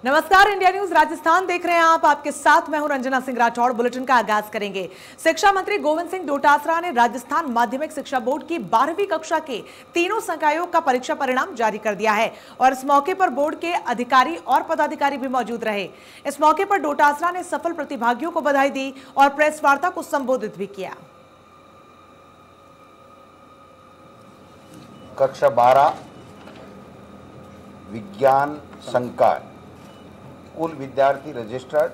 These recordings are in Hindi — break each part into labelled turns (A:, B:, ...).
A: नमस्कार, इंडिया न्यूज राजस्थान देख रहे हैं आप। आपके साथ मैं हूं रंजना सिंह राठौड़। बुलेटिन का आगाज करेंगे। शिक्षा मंत्री गोविंद सिंह डोटासरा ने राजस्थान माध्यमिक शिक्षा बोर्ड की 12वीं कक्षा के तीनों संकायों का परीक्षा परिणाम जारी कर दिया है और इस मौके पर बोर्ड के अधिकारी और पदाधिकारी भी मौजूद रहे। इस मौके पर डोटासरा ने सफल प्रतिभागियों को बधाई दी और प्रेस वार्ता को संबोधित भी किया।
B: कक्षा 12 विज्ञान संकाय कुल विद्यार्थी रजिस्टर्ड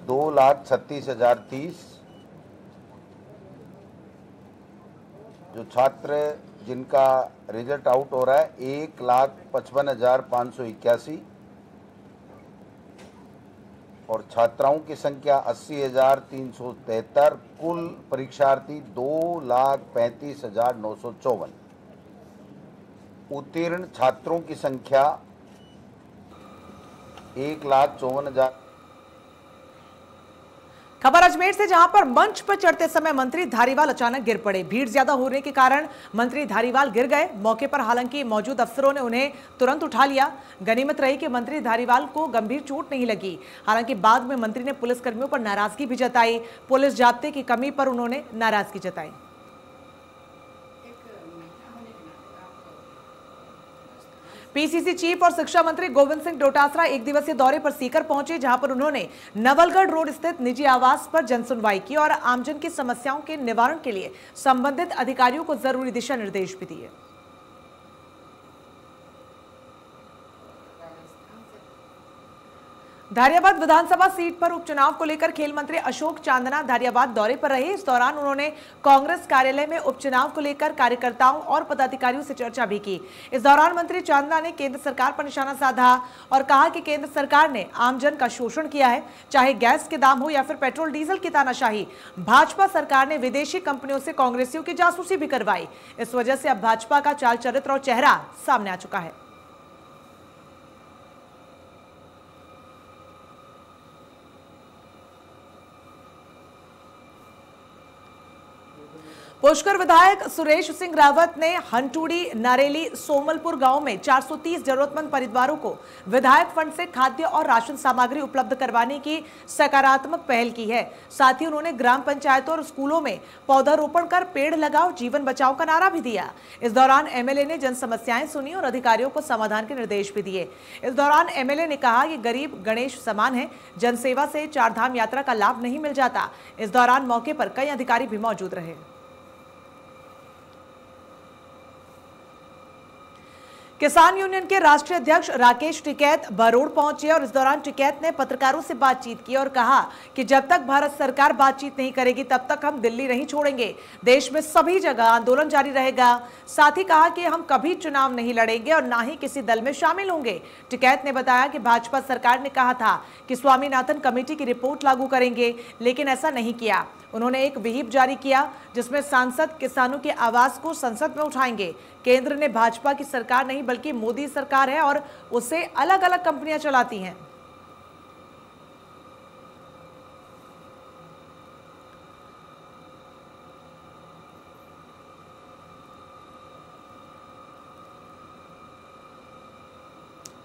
B: 2,36,030। जो छात्र जिनका रिजल्ट आउट हो रहा है 1,55,581 और छात्राओं की संख्या 80,373। कुल परीक्षार्थी 2,35,954। उत्तीर्ण छात्रों की संख्या 1,54,000।
A: खबर अजमेर से, जहां पर मंच पर चढ़ते समय मंत्री धारीवाल अचानक गिर पड़े। भीड़ ज्यादा होने के कारण मंत्री धारीवाल गिर गए। मौके पर हालांकि मौजूद अफसरों ने उन्हें तुरंत उठा लिया। गनीमत रही कि मंत्री धारीवाल को गंभीर चोट नहीं लगी। हालांकि बाद में मंत्री ने पुलिसकर्मियों पर नाराजगी भी जताई। पुलिस जाब्ते की कमी पर उन्होंने नाराजगी जताई। पीसीसी चीफ और शिक्षा मंत्री गोविंद सिंह डोटासरा एक दिवसीय दौरे पर सीकर पहुंचे, जहां पर उन्होंने नवलगढ़ रोड स्थित निजी आवास पर जनसुनवाई की और आमजन की समस्याओं के निवारण के लिए संबंधित अधिकारियों को जरूरी दिशा निर्देश भी दिए। धारियाबाद विधानसभा सीट पर उपचुनाव को लेकर खेल मंत्री अशोक चांदना धारियाबाद दौरे पर रहे। इस दौरान उन्होंने कांग्रेस कार्यालय में उपचुनाव को लेकर कार्यकर्ताओं और पदाधिकारियों से चर्चा भी की। इस दौरान मंत्री चांदना ने केंद्र सरकार पर निशाना साधा और कहा कि केंद्र सरकार ने आमजन का शोषण किया है, चाहे गैस के दाम हो या फिर पेट्रोल डीजल की तानाशाही। भाजपा सरकार ने विदेशी कंपनियों से कांग्रेसियों की जासूसी भी करवाई। इस वजह से अब भाजपा का चाल चरित्र और चेहरा सामने आ चुका है। पुष्कर विधायक सुरेश सिंह रावत ने हंटूड़ी नारेली सोमलपुर गांव में 430 जरूरतमंद परिवारों को विधायक फंड से खाद्य और राशन सामग्री उपलब्ध करवाने की सकारात्मक पहल की है। साथ ही उन्होंने ग्राम पंचायतों और स्कूलों में पौधारोपण कर पेड़ लगाओ जीवन बचाओ का नारा भी दिया। इस दौरान एमएलए ने जन समस्याएं सुनी और अधिकारियों को समाधान के निर्देश भी दिए। इस दौरान एमएलए ने कहा कि गरीब गणेश समान है, जनसेवा से चारधाम यात्रा का लाभ नहीं मिल जाता। इस दौरान मौके पर कई अधिकारी भी मौजूद रहे। किसान यूनियन के राष्ट्रीय अध्यक्ष राकेश टिकैत बरोड़ पहुंचे और इस दौरान टिकैत ने पत्रकारों से बातचीत की और कहा कि जब तक भारत सरकार बातचीत नहीं करेगी तब तक हम दिल्ली नहीं छोड़ेंगे। देश में सभी जगह आंदोलन जारी रहेगा। साथ ही कहा कि हम कभी चुनाव नहीं लड़ेंगे और ना ही किसी दल में शामिल होंगे। टिकैत ने बताया कि भाजपा सरकार ने कहा था कि स्वामीनाथन कमेटी की रिपोर्ट लागू करेंगे, लेकिन ऐसा नहीं किया। उन्होंने एक विहिप जारी किया जिसमें सांसद किसानों की आवाज को संसद में उठाएंगे। केंद्र ने भाजपा की सरकार नहीं बल्कि मोदी सरकार है और उसे अलग अलग कंपनियां चलाती हैं।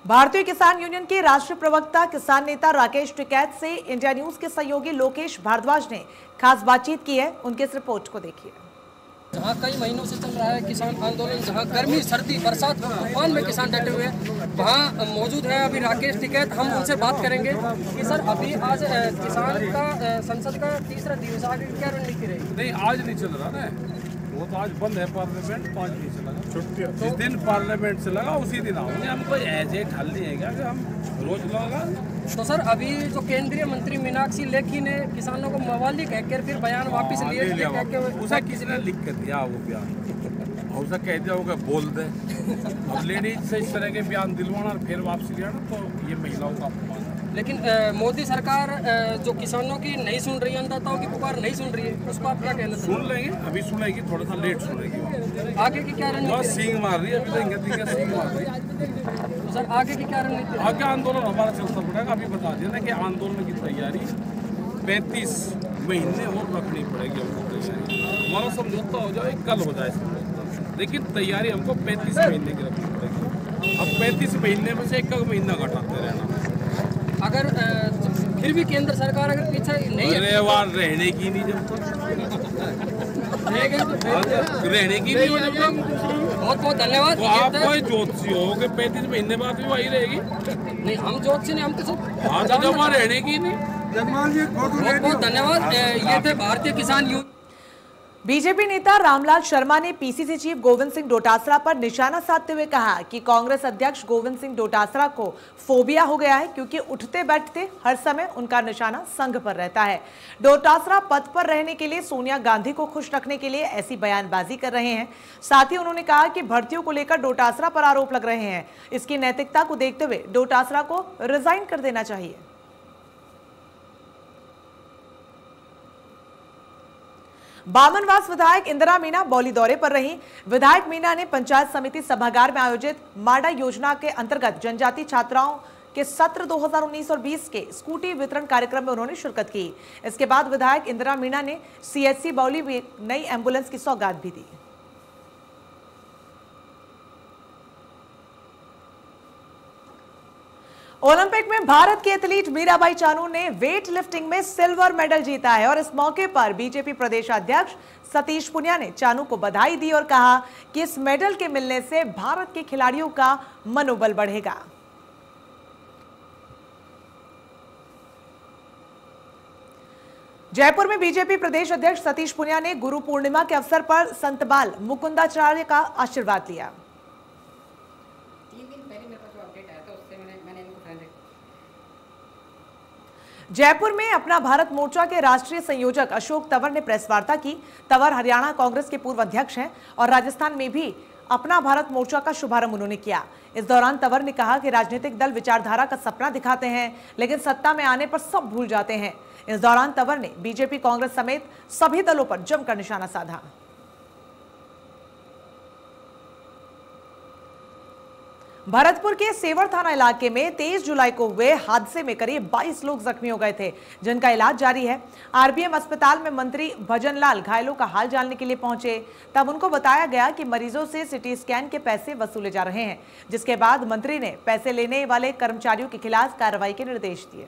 A: भारतीय किसान यूनियन के राष्ट्रीय प्रवक्ता किसान नेता राकेश टिकैत से इंडिया न्यूज के सहयोगी लोकेश भारद्वाज ने खास बातचीत की है। उनके इस रिपोर्ट को देखिए।
C: जहाँ कई महीनों से चल रहा है किसान आंदोलन, जहाँ गर्मी सर्दी बरसात तूफान में किसान डटे हुए वहाँ मौजूद है अभी राकेश टिकैत। हम उनसे बात करेंगे कि सर अभी आज किसान का संसद का तीसरा दिवस, आगे क्या रणनीति रहेगी?
D: नहीं, आज नहीं चल रहा ना, वो तो आज बंद है पार्लियामेंट, 5 दिन से लगा छुट्टी। जिस दिन पार्लियामेंट से लगा उसी दिन आओगे। हम कोई ऐसे हल नहीं है क्या कि हम रोज लगा।
C: तो सर अभी जो केंद्रीय मंत्री मीनाक्षी लेखी ने किसानों को मवाली कहकर फिर बयान वापस लिए,
D: उसे किसी ने लिख कर दिया वो बयान, उसे कह दिया होगा बोल दे। अब लेडीज से इस तरह के बयान दिलवाना और फिर वापसी लेना तो ये महिलाओं का अपमान है।
C: लेकिन मोदी सरकार जो किसानों की नहीं सुन रही है, अन्नदाताओं की पुकार नहीं सुन रही है, उस पर आप क्या कहना?
D: सुन लेंगे, अभी सुनेगी, थोड़ा सा लेट सुनेगी।
C: आगे की क्या रणनीति?
D: सींग मार रही है अभी, देंगे सींग मार रही है।
C: तो सर आगे की क्या रणनीति?
D: आगे आंदोलन हमारा चलता पड़ेगा। अभी बता दिया ना कि आंदोलन की तैयारी 35 महीने और रखनी पड़ेगी हमको तैयारी। हमारा समझौता हो जाए, कल हो जाए समझौता, लेकिन तैयारी हमको 35 महीने की रखनी पड़ेगी। अब 35 महीने में से एक महीना घटाते रहना।
C: अगर फिर भी केंद्र सरकार अगर पीछे नहीं
D: अरे वहाँ रहने की नहीं जब रहने की नहीं हो जब तक।
C: बहुत बहुत धन्यवाद।
D: तो आप कोई ज्योतिषी हो कि 35 महीने बाद भी वही रहेगी?
C: नहीं, हम ज्योतिषी नहीं, हम तो सब।
D: हाँ, तो जब वहाँ रहने की नहीं।
C: बहुत बहुत धन्यवाद। ये थे भारतीय किसान यूनियन।
A: बीजेपी नेता रामलाल शर्मा ने पीसीसी चीफ गोविंद सिंह डोटासरा पर निशाना साधते हुए कहा कि कांग्रेस अध्यक्ष गोविंद सिंह डोटासरा को फोबिया हो गया है, क्योंकि उठते बैठते हर समय उनका निशाना संघ पर रहता है। डोटासरा पद पर रहने के लिए सोनिया गांधी को खुश रखने के लिए ऐसी बयानबाजी कर रहे हैं। साथ ही उन्होंने कहा कि भर्तियों को लेकर डोटासरा पर आरोप लग रहे हैं, इसकी नैतिकता को देखते हुए डोटासरा को रिजाइन कर देना चाहिए। बामनवास विधायक इंदिरा मीणा बौली दौरे पर रही। विधायक मीणा ने पंचायत समिति सभागार में आयोजित माडा योजना के अंतर्गत जनजाति छात्राओं के सत्र 2019 और 20 के स्कूटी वितरण कार्यक्रम में उन्होंने शिरकत की। इसके बाद विधायक इंदिरा मीणा ने सीएचसी बौली में नई एम्बुलेंस की सौगात भी दी। ओलंपिक में भारत की एथलीट मीराबाई चानू ने वेट लिफ्टिंग में सिल्वर मेडल जीता है और इस मौके पर बीजेपी प्रदेश अध्यक्ष सतीश पुनिया ने चानू को बधाई दी और कहा कि इस मेडल के मिलने से भारत के खिलाड़ियों का मनोबल बढ़ेगा। जयपुर में बीजेपी प्रदेश अध्यक्ष सतीश पुनिया ने गुरु पूर्णिमा के अवसर पर संत बाल मुकुंदाचार्य का आशीर्वाद लिया। जयपुर में अपना भारत मोर्चा के राष्ट्रीय संयोजक अशोक तंवर ने प्रेस वार्ता की। तंवर हरियाणा कांग्रेस के पूर्व अध्यक्ष हैं और राजस्थान में भी अपना भारत मोर्चा का शुभारंभ उन्होंने किया। इस दौरान तंवर ने कहा कि राजनीतिक दल विचारधारा का सपना दिखाते हैं, लेकिन सत्ता में आने पर सब भूल जाते हैं। इस दौरान तंवर ने बीजेपी, कांग्रेस समेत सभी दलों पर जमकर निशाना साधा। भरतपुर के सेवर थाना इलाके में 23 जुलाई को हुए हादसे में करीब 22 लोग जख्मी हो गए थे, जिनका इलाज जारी है। आरबीएम अस्पताल में मंत्री भजनलाल घायलों का हाल जानने के लिए पहुंचे, तब उनको बताया गया कि मरीजों से सिटी स्कैन के पैसे वसूले जा रहे हैं, जिसके बाद मंत्री ने पैसे लेने वाले कर्मचारियों के खिलाफ कार्रवाई के निर्देश दिए।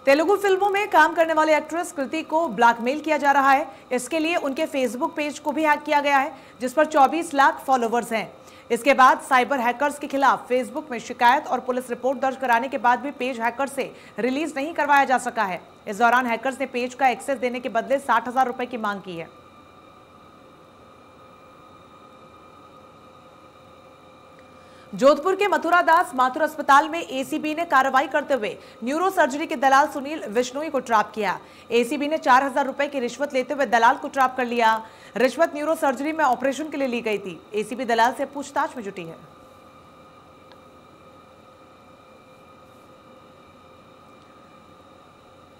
A: तेलुगु फिल्मों में काम करने वाले एक्ट्रेस कृति को ब्लैकमेल किया जा रहा है। इसके लिए उनके फेसबुक पेज को भी हैक किया गया है, जिस पर 24 लाख फॉलोवर्स हैं। इसके बाद साइबर हैकर्स के खिलाफ फेसबुक में शिकायत और पुलिस रिपोर्ट दर्ज कराने के बाद भी पेज हैकर से रिलीज नहीं करवाया जा सका है। इस दौरान हैकर्स ने पेज का एक्सेस देने के बदले 60,000 रुपए की मांग की है। जोधपुर के मथुरा दास माथुर अस्पताल में एसीबी ने कार्रवाई करते हुए न्यूरो सर्जरी के दलाल सुनील विश्नोई को ट्रैप किया। एसीबी ने 4,000 रुपए की रिश्वत लेते हुए दलाल को ट्रैप कर लिया। रिश्वत न्यूरो सर्जरी में ऑपरेशन के लिए ली गई थी। एसीबी दलाल से पूछताछ में जुटी है।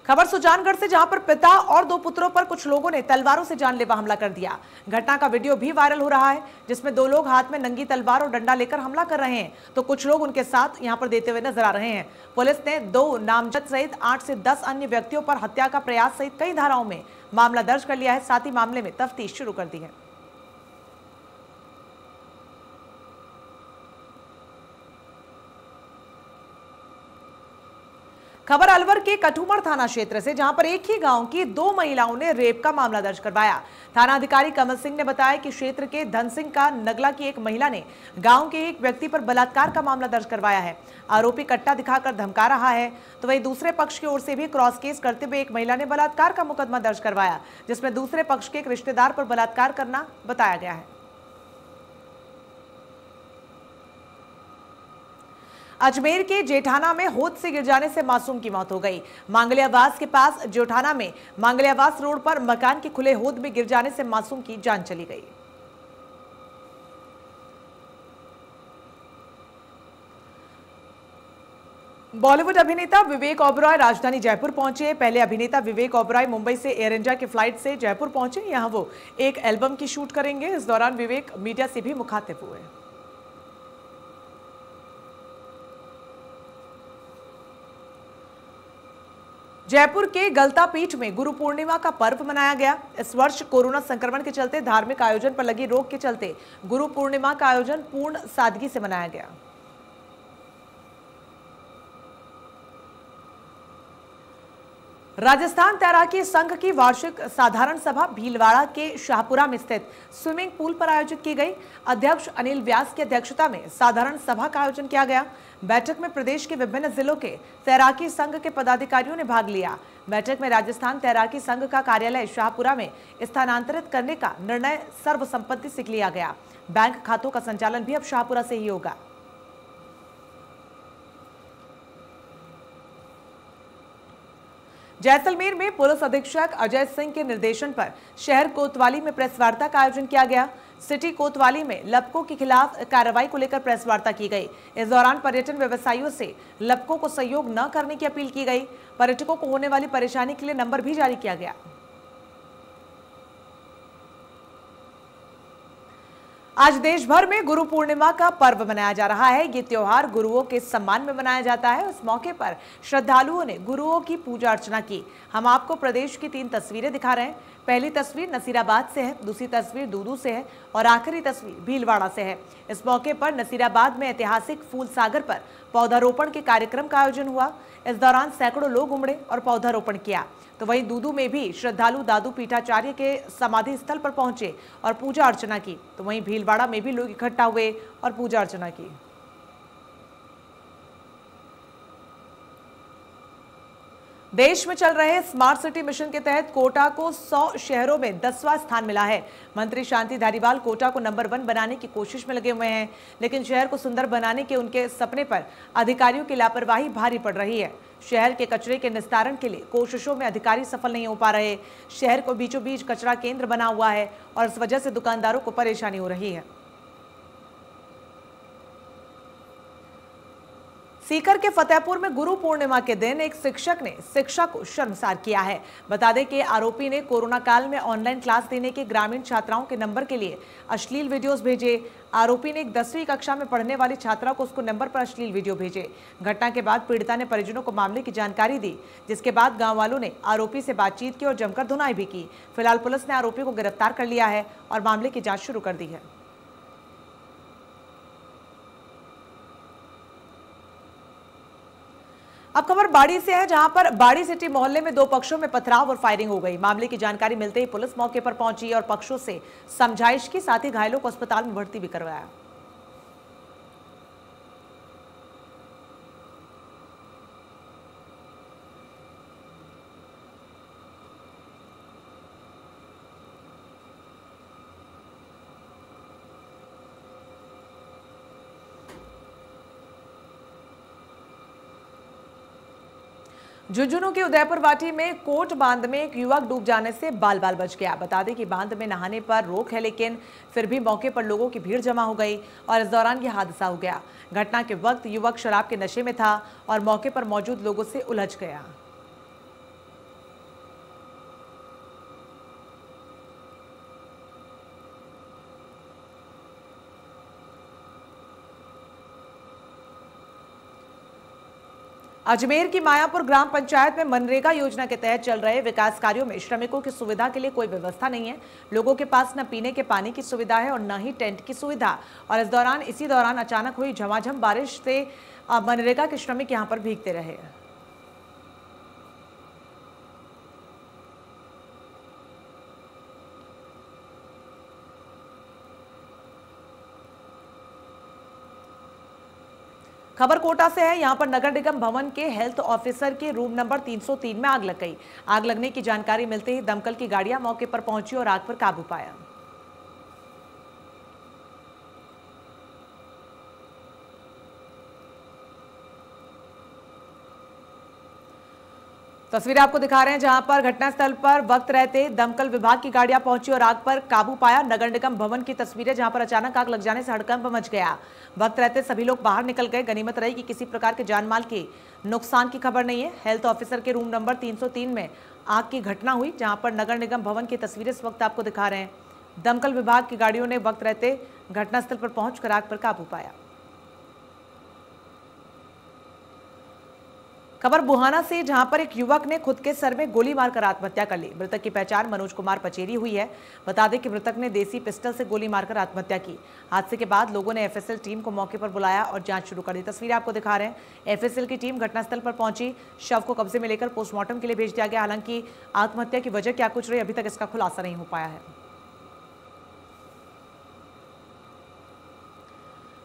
A: खबर सुजानगढ़ से, जहां पर पिता और 2 पुत्रों पर कुछ लोगों ने तलवारों से जानलेवा हमला कर दिया। घटना का वीडियो भी वायरल हो रहा है, जिसमें 2 लोग हाथ में नंगी तलवार और डंडा लेकर हमला कर रहे हैं, तो कुछ लोग उनके साथ यहां पर देते हुए नजर आ रहे हैं। पुलिस ने 2 नामजद सहित 8 से 10 अन्य व्यक्तियों पर हत्या का प्रयास सहित कई धाराओं में मामला दर्ज कर लिया है। साथ ही मामले में तफ्तीश शुरू कर दी है। खबर अलवर के कठुमर थाना क्षेत्र से, जहां पर एक ही गांव की 2 महिलाओं ने रेप का मामला दर्ज करवाया। थाना अधिकारी कमल सिंह ने बताया कि क्षेत्र के धन सिंह का नगला की एक महिला ने गांव के एक व्यक्ति पर बलात्कार का मामला दर्ज करवाया है। आरोपी कट्टा दिखाकर धमका रहा है, तो वहीं दूसरे पक्ष की ओर से भी क्रॉस केस करते हुए एक महिला ने बलात्कार का मुकदमा दर्ज करवाया, जिसमें दूसरे पक्ष के एक रिश्तेदार पर बलात्कार करना बताया गया है। अजमेर के जेठाना में होद से गिर जाने से मासूम की मौत हो गई। मांगलियावास के पास जेठाना में मांगलियावास रोड पर मकान के खुले होद में गिर जाने से मासूम की जान चली गई। बॉलीवुड अभिनेता विवेक ओबरॉय राजधानी जयपुर पहुंचे। पहले अभिनेता विवेक ओबरॉय मुंबई से एयर इंडिया की फ्लाइट से जयपुर पहुंचे। यहां वो एक एल्बम की शूट करेंगे। इस दौरान विवेक मीडिया से भी मुखातिब हुए। जयपुर के गलता पीठ में गुरु पूर्णिमा का पर्व मनाया गया। इस वर्ष कोरोना संक्रमण के चलते धार्मिक आयोजन पर लगी रोक के चलते गुरु पूर्णिमा का आयोजन पूर्ण सादगी से मनाया गया। राजस्थान तैराकी संघ की वार्षिक साधारण सभा भीलवाड़ा के शाहपुरा में स्थित स्विमिंग पूल पर आयोजित की गई। अध्यक्ष अनिल व्यास की अध्यक्षता में साधारण सभा का आयोजन किया गया। बैठक में प्रदेश के विभिन्न जिलों के तैराकी संघ के पदाधिकारियों ने भाग लिया। बैठक में राजस्थान तैराकी संघ का कार्यालय शाहपुरा में स्थानांतरित करने का निर्णय सर्वसम्मति से लिया गया। बैंक खातों का संचालन भी अब शाहपुरा से ही होगा। जैसलमेर में पुलिस अधीक्षक अजय सिंह के निर्देशन पर शहर कोतवाली में प्रेस वार्ता का आयोजन किया गया। सिटी कोतवाली में लपकों के खिलाफ कार्रवाई को लेकर प्रेस वार्ता की गई। इस दौरान पर्यटन व्यवसायियों से लपकों को सहयोग न करने की अपील की गई। पर्यटकों को होने वाली परेशानी के लिए नंबर भी जारी किया गया। आज देश भर में गुरु पूर्णिमा का पर्व मनाया जा रहा है। ये त्योहार गुरुओं के सम्मान में मनाया जाता है। उस मौके पर श्रद्धालुओं ने गुरुओं की पूजा अर्चना की। हम आपको प्रदेश की 3 तस्वीरें दिखा रहे हैं। पहली तस्वीर नसीराबाद से है, दूसरी तस्वीर दूदू से है और आखिरी तस्वीर भीलवाड़ा से है। इस मौके पर नसीराबाद में ऐतिहासिक फूल सागर पर पौधारोपण के कार्यक्रम का आयोजन हुआ। इस दौरान सैकड़ों लोग उमड़े और पौधारोपण किया। तो वहीं दूदू में भी श्रद्धालु दादू पीठाचार्य के समाधि स्थल पर पहुंचे और पूजा अर्चना की। तो वहीं भीलवाड़ा में भी लोग इकट्ठा हुए और पूजा अर्चना की। देश में चल रहे स्मार्ट सिटी मिशन के तहत कोटा को 100 शहरों में 10वां स्थान मिला है। मंत्री शांति धारीवाल कोटा को नंबर 1 बनाने की कोशिश में लगे हुए हैं, लेकिन शहर को सुंदर बनाने के उनके सपने पर अधिकारियों की लापरवाही भारी पड़ रही है। शहर के कचरे के निस्तारण के लिए कोशिशों में अधिकारी सफल नहीं हो पा रहे। शहर को बीचों बीच कचरा केंद्र बना हुआ है और इस वजह से दुकानदारों को परेशानी हो रही है। सीकर के फतेहपुर में गुरु पूर्णिमा के दिन एक शिक्षक ने शिक्षा को शर्मसार किया है। बता दें कि आरोपी ने कोरोना काल में ऑनलाइन क्लास देने के ग्रामीण छात्राओं के नंबर के लिए अश्लील वीडियोस भेजे। आरोपी ने एक 10वीं कक्षा में पढ़ने वाली छात्रा को उसको नंबर पर अश्लील वीडियो भेजे। घटना के बाद पीड़िता ने परिजनों को मामले की जानकारी दी, जिसके बाद गाँव वालों ने आरोपी से बातचीत की और जमकर धुनाई भी की। फिलहाल पुलिस ने आरोपी को गिरफ्तार कर लिया है और मामले की जाँच शुरू कर दी है। अब खबर बाड़ी से है, जहां पर बाड़ी सिटी मोहल्ले में 2 पक्षों में पथराव और फायरिंग हो गई। मामले की जानकारी मिलते ही पुलिस मौके पर पहुंची और पक्षों से समझाइश की, साथ ही घायलों को अस्पताल में भर्ती भी करवाया। झुंझुनू की उदयपुर वाटी में कोट बांध में एक युवक डूब जाने से बाल बाल बच गया। बता दें कि बांध में नहाने पर रोक है, लेकिन फिर भी मौके पर लोगों की भीड़ जमा हो गई और इस दौरान यह हादसा हो गया। घटना के वक्त युवक शराब के नशे में था और मौके पर मौजूद लोगों से उलझ गया। अजमेर की मायापुर ग्राम पंचायत में मनरेगा योजना के तहत चल रहे विकास कार्यों में श्रमिकों की सुविधा के लिए कोई व्यवस्था नहीं है। लोगों के पास न पीने के पानी की सुविधा है और न ही टेंट की सुविधा। और इसी दौरान अचानक हुई झमाझम बारिश से मनरेगा के श्रमिक यहां पर भीगते रहे। खबर कोटा से है। यहां पर नगर निगम भवन के हेल्थ ऑफिसर के रूम नंबर 303 में आग लग गई। आग लगने की जानकारी मिलते ही दमकल की गाड़ियां मौके पर पहुंची और आग पर काबू पाया। तस्वीरें आपको दिखा रहे हैं, जहां पर घटनास्थल पर वक्त रहते दमकल विभाग की गाड़ियां पहुंची और आग पर काबू पाया। नगर निगम भवन की तस्वीरें, जहां पर अचानक आग लग जाने से हड़कंप मच गया। वक्त रहते सभी लोग बाहर निकल गए। गनीमत रही कि किसी प्रकार के जानमाल के नुकसान की खबर नहीं है। हेल्थ ऑफिसर के रूम नंबर 303 में आग की घटना हुई, जहां पर नगर निगम भवन की तस्वीरें इस वक्त आपको दिखा रहे हैं। दमकल विभाग की गाड़ियों ने वक्त रहते घटनास्थल पर पहुंचकर आग पर काबू पाया। खबर बुहाना से, जहां पर एक युवक ने खुद के सर में गोली मारकर आत्महत्या कर ली। मृतक की पहचान मनोज कुमार पचेरी हुई है। बता दें कि मृतक ने देसी पिस्टल से गोली मारकर आत्महत्या की। हादसे के बाद लोगों ने एफएसएल टीम को मौके पर बुलाया और जांच शुरू कर दी। तस्वीरें आपको दिखा रहे हैं। एफएसएल की टीम घटनास्थल पर पहुंची, शव को कब्जे में लेकर पोस्टमार्टम के लिए भेज दिया गया। हालांकि आत्महत्या की वजह क्या कुछ रही, अभी तक इसका खुलासा नहीं हो पाया है।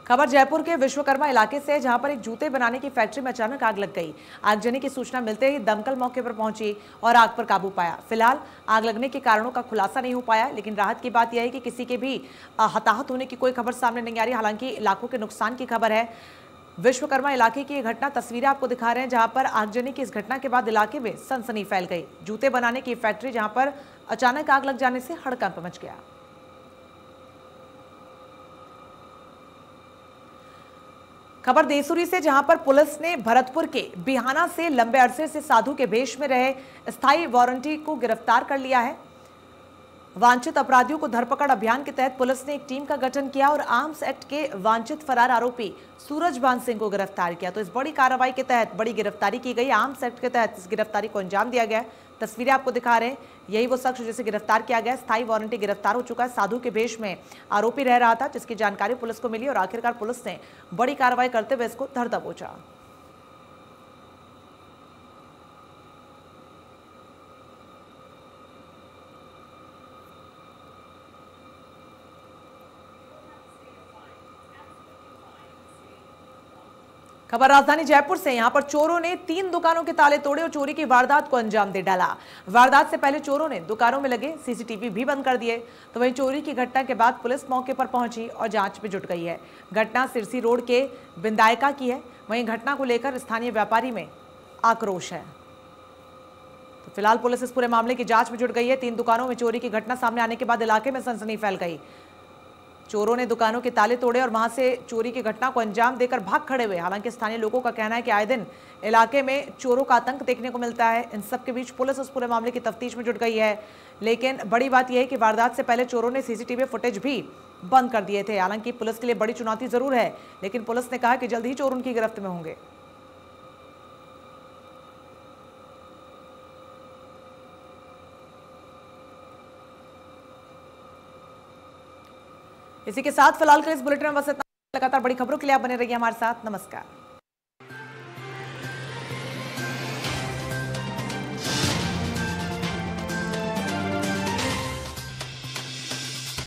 A: खबर जयपुर के विश्वकर्मा इलाके से, जहां पर एक जूते बनाने की फैक्ट्री में अचानक आग लग गई। आगजनी की सूचना मिलते ही दमकल मौके पर पहुंची और आग पर काबू पाया। फिलहाल आग लगने के कारणों का खुलासा नहीं हो पाया, लेकिन राहत की बात यह है कि किसी के भी हताहत होने की कोई खबर सामने नहीं आ रही। हालांकि लाखों के नुकसान की खबर है। विश्वकर्मा इलाके की घटना, तस्वीरें आपको दिखा रहे हैं, जहां पर आगजनी की इस घटना के बाद इलाके में सनसनी फैल गई। जूते बनाने की फैक्ट्री जहां पर अचानक आग लग जाने से हड़कंप मच गया। खबर देसूरी से, जहां पर पुलिस ने भरतपुर के बिहाना से लंबे अरसे से साधु के भेष में रहे स्थायी वारंटी को गिरफ्तार कर लिया है। वांछित अपराधियों को धरपकड़ अभियान के तहत पुलिस ने एक टीम का गठन किया और आर्म्स एक्ट के वांछित फरार आरोपी सूरजभान सिंह को गिरफ्तार किया। तो इस बड़ी कार्रवाई के तहत बड़ी गिरफ्तारी की गई। आर्म्स एक्ट के तहत इस गिरफ्तारी को अंजाम दिया गया। तस्वीरें आपको दिखा रहे हैं, यही वो शख्स जिसे गिरफ्तार किया गया। स्थायी वारंटी गिरफ्तार हो चुका है। साधु के भेष में आरोपी रह रहा था, जिसकी जानकारी पुलिस को मिली और आखिरकार पुलिस ने बड़ी कार्रवाई करते हुए इसको धर दबोचा। खबर राजधानी जयपुर से, यहां पर चोरों ने 3 दुकानों के ताले तोड़े और चोरी की वारदात को अंजाम दे डाला। वारदात से पहले चोरों ने दुकानों में लगे सीसीटीवी भी बंद कर दिए। तो वहीं चोरी की घटना के बाद पुलिस मौके पर पहुंची और जांच में जुट गई है। घटना सिरसी रोड के बिंदायका की है। वहीं घटना को लेकर स्थानीय व्यापारी में आक्रोश है। तो फिलहाल पुलिस इस पूरे मामले की जांच में जुट गई है। 3 दुकानों में चोरी की घटना सामने आने के बाद इलाके में सनसनी फैल गई। चोरों ने दुकानों के ताले तोड़े और वहां से चोरी की घटना को अंजाम देकर भाग खड़े हुए। हालांकि स्थानीय लोगों का कहना है कि आए दिन इलाके में चोरों का आतंक देखने को मिलता है। इन सब के बीच पुलिस उस पूरे मामले की तफ्तीश में जुट गई है। लेकिन बड़ी बात यह है कि वारदात से पहले चोरों ने सीसीटीवी फुटेज भी बंद कर दिए थे। हालांकि पुलिस के लिए बड़ी चुनौती जरूर है, लेकिन पुलिस ने कहा कि जल्द ही चोर उनकी गिरफ्त में होंगे। इसी के साथ फिलहाल के इस बुलेटिन में बस इतना। लगातार बड़ी खबरों के लिए आप बने रहिए हमारे साथ। नमस्कार।